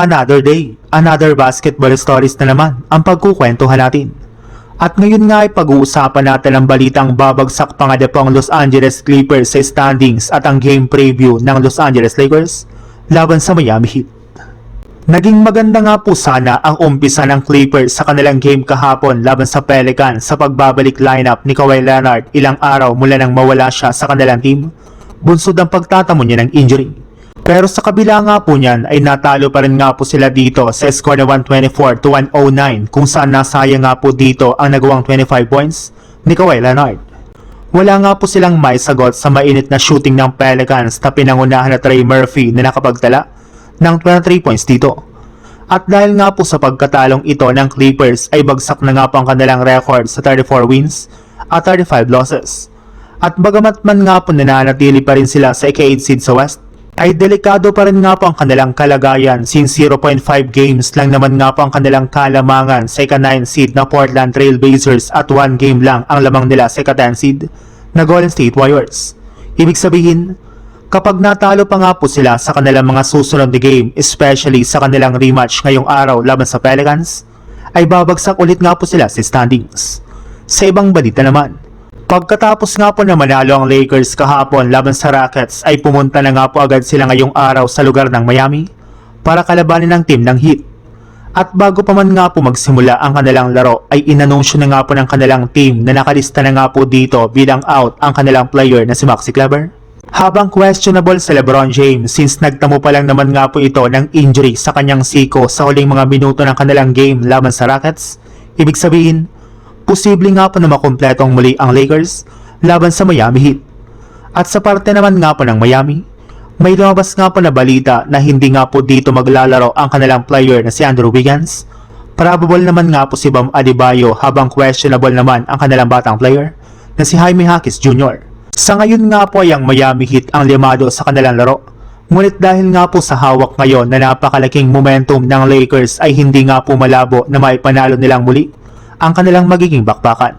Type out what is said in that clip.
Another day, another basketball stories na naman ang pagkukwentuhan natin. At ngayon nga ay pag-uusapan natin ang balitang babagsak pa nga pong Los Angeles Clippers sa standings at ang game preview ng Los Angeles Lakers laban sa Miami Heat. Naging maganda nga po sana ang umpisa ng Clippers sa kanilang game kahapon laban sa Pelicans sa pagbabalik lineup ni Kawhi Leonard ilang araw mula nang mawala siya sa kanilang team, bunsod ang pagtatamo niya ng injury. Pero sa kabila nga po niyan ay natalo pa rin nga po sila dito sa score na 124-109 kung saan nasayang nga po dito ang nagawang 25 points ni Kawhi Leonard. Wala nga po silang maisagot sa mainit na shooting ng Pelicans na pinangunahan na Trey Murphy na nakapagtala ng 23 points dito. At dahil nga po sa pagkatalong ito ng Clippers ay bagsak na nga po ang kanilang record sa 34 wins at 35 losses. At bagamat man nga po nananatili pa rin sila sa ika-8 seed sa West, ay delikado pa rin nga po ang kanilang kalagayan since 0.5 games lang naman nga po ang kanilang kalamangan sa ika-9 seed na Portland Trail Blazers at 1 game lang ang lamang nila sa ika-10 seed na Golden State Warriors. Ibig sabihin, kapag natalo pa nga po sila sa kanilang mga susunod na game, especially sa kanilang rematch ngayong araw laban sa Pelicans, ay babagsak ulit nga po sila sa standings. Sa ibang balita naman, pagkatapos nga po na manalo ang Lakers kahapon laban sa Rockets ay pumunta na nga po agad sila ngayong araw sa lugar ng Miami para kalabanin ang team ng Heat. At bago pa man nga po magsimula ang kanilang laro ay inanunsyo na nga po ng kanilang team na nakalista na nga po dito bilang out ang kanilang player na si Maxi Kleber. Habang questionable si LeBron James since nagtamo pa lang naman nga po ito ng injury sa kanyang siko sa huling mga minuto ng kanilang game laban sa Rockets, ibig sabihin, posible nga po na makumpletong muli ang Lakers laban sa Miami Heat. At sa parte naman nga po ng Miami, may lumabas nga po na balita na hindi nga po dito maglalaro ang kanilang player na si Andrew Wiggins. Probable naman nga po si Bam Adebayo habang questionable naman ang kanilang batang player na si Jaime Jaquez Jr. Sa ngayon nga po ay ang Miami Heat ang limado sa kanilang laro. Ngunit dahil nga po sa hawak ngayon na napakalaking momentum ng Lakers ay hindi nga po malabo na maipanalo nilang muli ang kanilang magiging bakbakan.